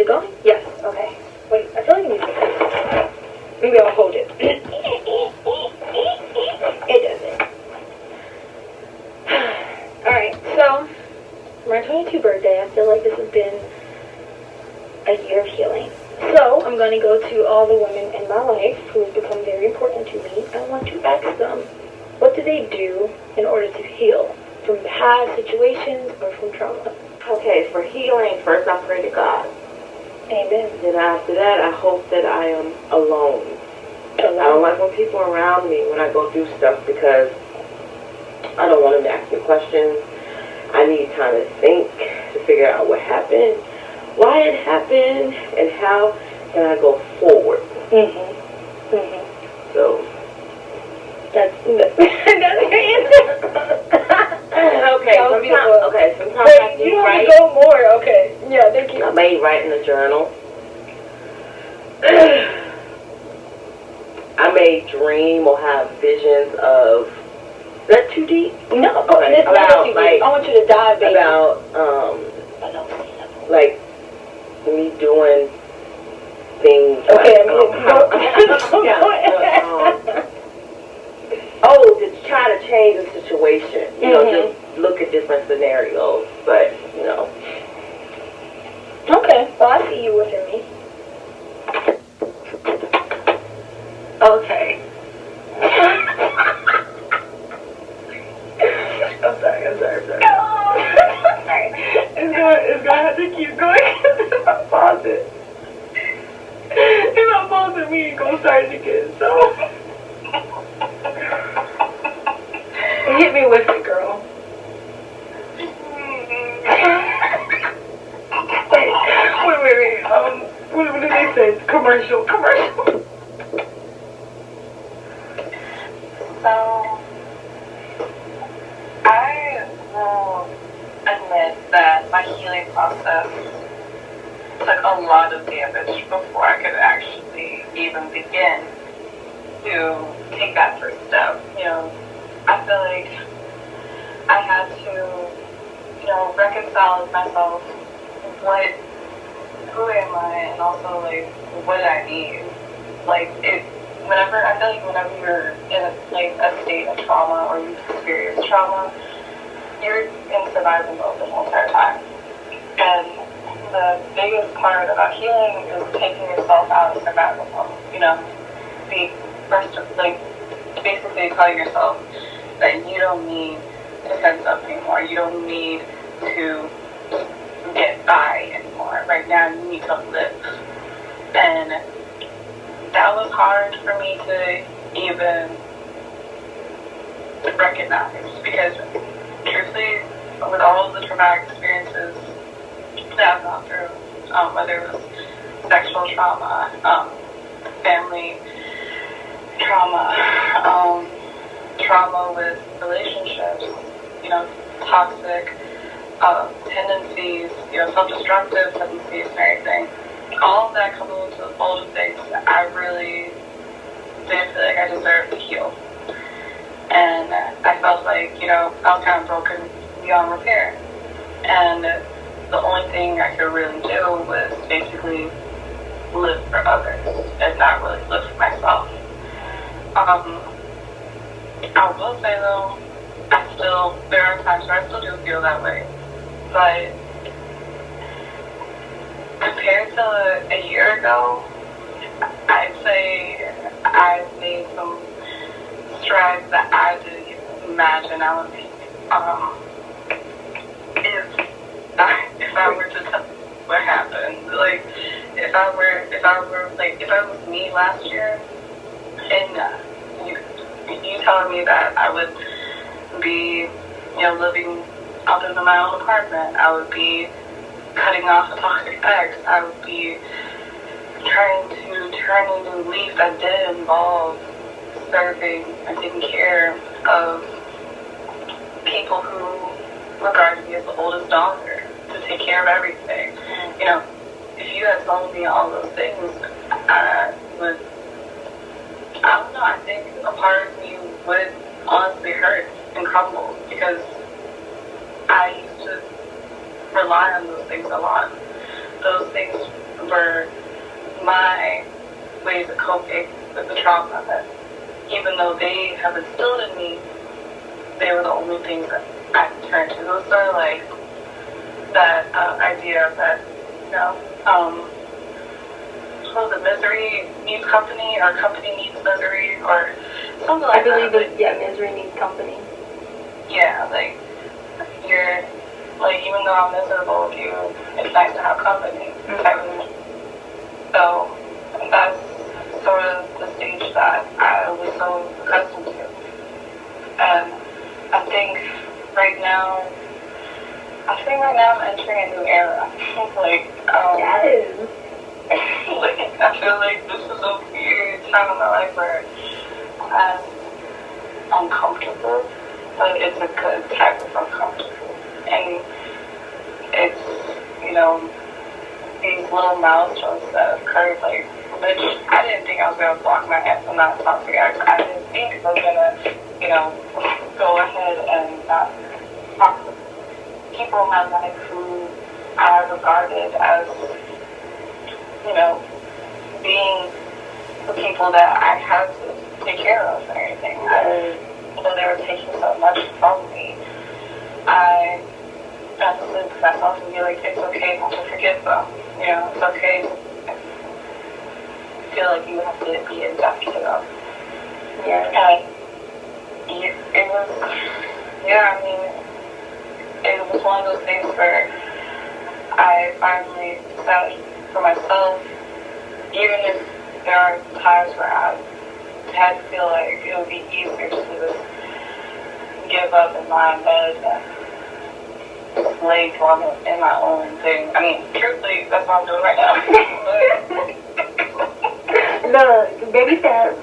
it going? Yes. Okay. Wait, I feel like it needs to go. Maybe I'll hold it. It doesn't. Alright, so, my 22nd birthday, I feel like this has been a year of healing. So, I'm going to go to all the women in my life who have become very important to me. I want to ask them, what do they do in order to heal from past situations or from trauma? Okay, for healing, first I pray to God. Amen. Then after that, I hope that I am alone. I don't like when people are around me when I go through stuff because I don't want them to ask me questions. I need time to think, to figure out what happened, why it happened, and how can I go forward. So, that's your answer. Sometimes wait, I do you don't write. Have to go more. Okay, yeah, thank you. I may write in a journal. I may dream or have visions of. Is that too deep? No, okay. It's not too deep. I want you to dive, baby. About like me doing things. Okay, to try to change the situation. You know, just look at different scenarios. But you know. Okay, well I see you within me. Okay. I'm sorry. It's gonna have to keep going if I pause it. If I pause it, we ain't gonna start it again, so. Hit me with it, girl. Wait. What did they say? Commercial. So, I will admit that my healing process took a lot of damage before I could actually even begin to take that first step. You know, I feel like I had to, reconcile with myself who am I, and also, what I need. Whenever you're in a state of trauma or you've experienced trauma, you're in survival mode the whole entire time. And the biggest part about healing is taking yourself out of survival mode. Basically telling yourself that you don't need to defend up anymore. You don't need to get by anymore. Right now, you need to live. And that was hard for me to even recognize because, truthfully, with all of the traumatic experiences that I've gone through, whether it was sexual trauma, family trauma, trauma with relationships, toxic tendencies, self-destructive tendencies and everything. All of that coming into the fold of things, I really didn't feel like I deserved to heal. And I felt like, I was kind of broken beyond repair. And the only thing I could really do was basically live for others and not really live for myself. I will say though, there are times where I still do feel that way. But compared to a year ago, I'd say I've made some strides that I didn't even imagine I would make. If I were to tell what happened, if I was me last year, and you telling me that I would be, living out in my own apartment, I would be cutting off a toxic ex, I would be trying to turn a new leaf that did involve serving and taking care of people who regarded me as the oldest daughter, to take care of everything. If you had told me all those things, I don't know, I think a part of me would honestly hurt and crumble because I used to rely on those things a lot. those things were my ways of coping with the trauma that, even though they have instilled in me, they were the only things that I could turn to. Those are like that idea that, you know, what was it, misery needs company, or company needs misery, or something like that. I believe it's, yeah, misery needs company. Yeah, like, you're, like, even though I'm miserable with you, it's nice to have company. So, that's sort of the stage that I was so accustomed to. And I think right now I'm entering a new era. Like, Yes. like, I feel like this is a weird time in my life where I'm uncomfortable, but it's a good type of uncomfortable. And it's, you know, these little milestones that occurred, like, which I didn't think I was going to block my ass and not talk to you guys. I didn't think I was going to, you know, go ahead and not talk to people in my life who I regarded as, you know, being the people that I had to take care of and everything. Although they were taking so much from me, I got to live with myself and be like, it's okay not to forgive them. You know, it's okay to feel like you have to be indebted to them. Yeah. And it was, yeah, I mean, it was one of those things where I finally said for myself, even if there are times where I had to feel like it would be easier to just give up in my bed and just lay dormant in my own thing. I mean, truthfully, that's what I'm doing right now. Look, baby steps.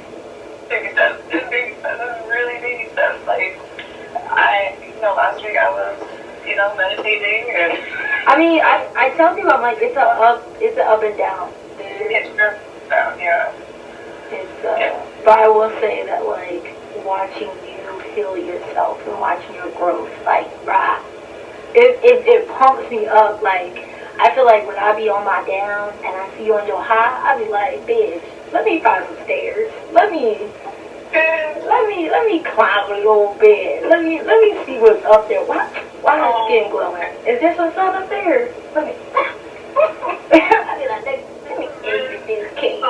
Baby steps. Just baby steps. Really baby steps. Like, last week I was, meditating and... I mean, I tell people, I'm like, it's a up and down. It's down, yeah. But I will say that, like, watching you heal yourself and watching your growth, like, bruh, it pumps me up. Like, I feel like when I be on my down and I see you on your high, I be like, bitch, let me find some stairs. Let me climb a little bit. Let me see what's up there. Why her skin glowing? Is there some sun up there? Let me. I be like, let me exit this cake.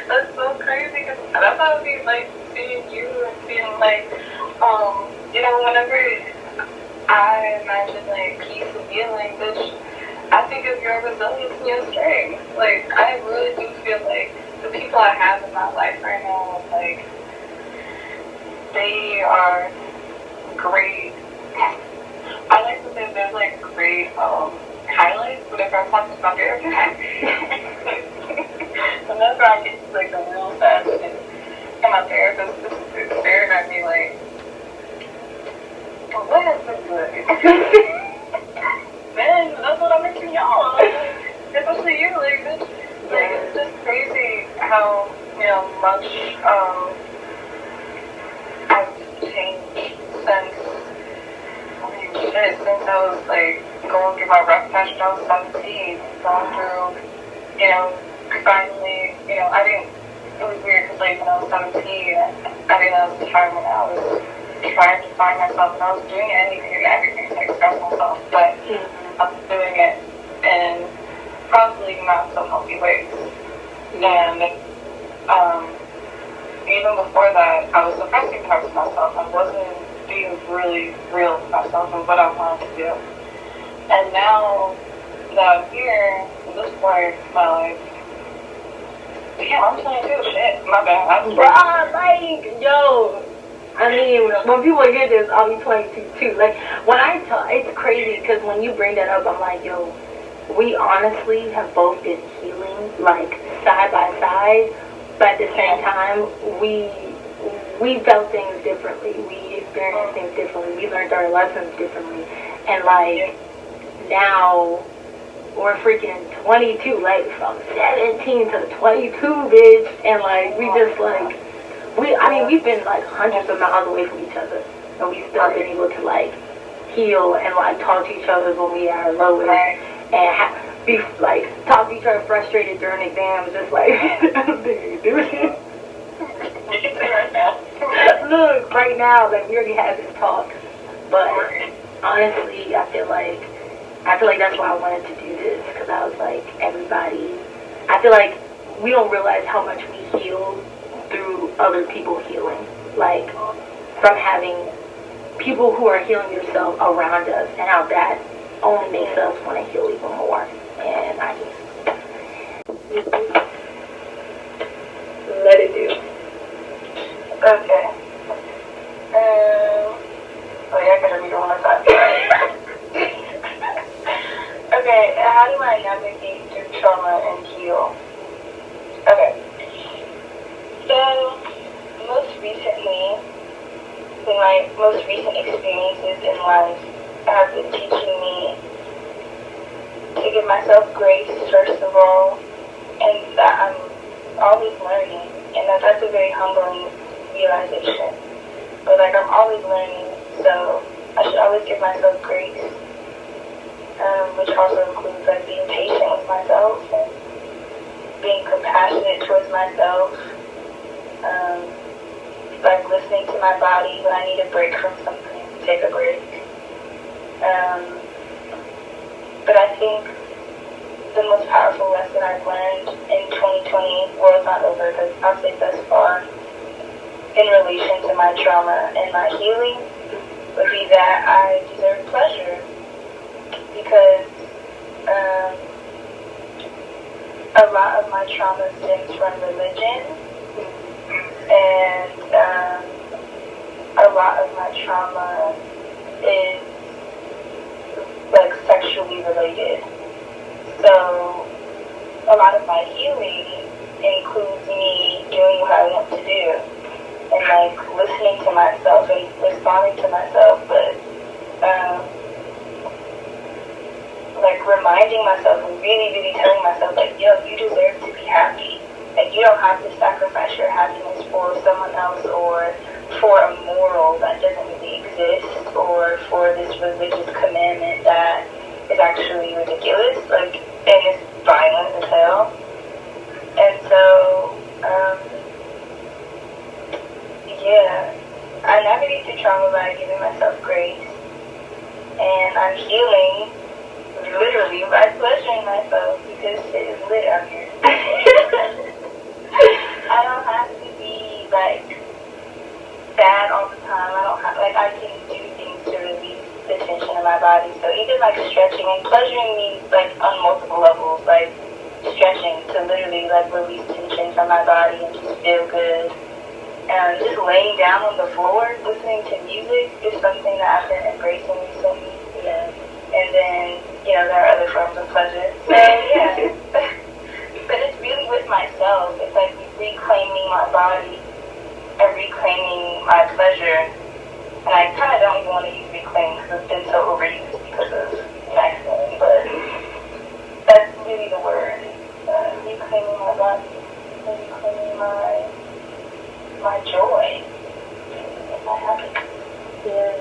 That's so crazy, because that's how it be like seeing you and being like, whenever I imagine like peace and healing, bitch, I think of your resilience and your strength. Like, I really do feel like the people I have in my life right now, like, they are great. I like to say there's like great highlights whenever I'm talking to my therapist. Whenever I get to like the real sad shit, and my therapist is staring at me like, well, what has been good? Man, that's what I'm making y'all. Like, especially you, like, bitch. Like, it's just crazy how, much I've changed since I was, like, going through my rough patch when I was 17, going through, finally, I didn't, it was weird because, like, when I was 17, I think that was the time when I was trying to find myself, and I was doing anything and everything to express myself, but I was doing it in probably not so healthy ways. And even before that, I was suppressing parts of myself. I wasn't being really real with myself and what I wanted to do. And now that I'm here, at this point in my life, damn, I'm 22, shit, my bad. I mean, when people hear this, I'll be 22 too. Like, when I tell, it's crazy because when you bring that up, I'm like, yo, we honestly have both been healing, like, side by side, but at the same time, we felt things differently. We experienced things differently. We learned our lessons differently. And, like, now, we're freaking 22, like, from 17 to 22, bitch, and, like, we just, like, we've been, like, hundreds of miles away from each other, and we've still been able to, like, heal and, like, talk to each other when we are lower. and be like talk to each other frustrated during exams, just like look right now, like we already had this talk, but honestly, I feel like that's why I wanted to do this, because I was like, I feel like we don't realize how much we heal through other people healing, like from having people who are healing themselves around us, and how that only makes us want to heal even more. And I just let it do. Okay. Oh yeah, I gotta read it one more time. Okay, how do I navigate through trauma and heal? Okay. So, most recent experiences in life have been teaching me to give myself grace, first of all, and that I'm always learning, and that's a very humbling realization. But like, I'm always learning, so I should always give myself grace, which also includes like being patient with myself and being compassionate towards myself, like listening to my body when I need a break from something, take a break. But I think the most powerful lesson I've learned in 2020, well, it's not over, but I'll say thus far, in relation to my trauma and my healing, would be that I deserve pleasure, because a lot of my trauma stems from religion, and a lot of my trauma is like sexually related. So a lot of my healing includes me doing what I want to do, and like listening to myself and responding to myself, but like reminding myself and really, really telling myself, like, yo, you deserve to be happy. Like, you don't have to sacrifice your happiness for someone else, or for a moral that doesn't really exist, or for this religious commandment that is actually ridiculous, like, and it's violent as hell. And so, yeah, I navigate through trauma by giving myself grace, and I'm healing literally by pleasuring myself, because shit is lit out here. I don't have to be like bad all the time. I don't have, like, I can do things to release the tension in my body. So even like stretching and pleasuring me, like on multiple levels, like stretching to literally like release tension from my body and just feel good. And just laying down on the floor, listening to music is something that I've been embracing recently. Yeah. And then, you know, there are other forms of pleasure. So yeah. But it's really with myself. It's like reclaiming my body and reclaiming my pleasure. And I kind of don't even want to use reclaim because it's been so overused because of masculine. But that's really the word. Reclaiming my body and reclaiming my joy and my happiness. Yeah.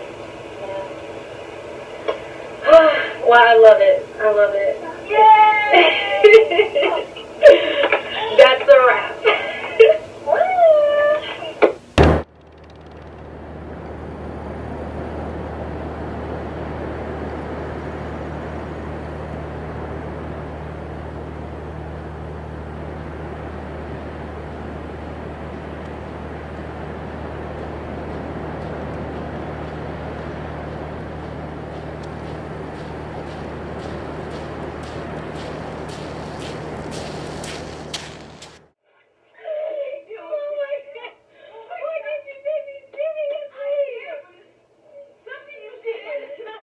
Well, I love it. I love it. Yay! That's a wrap.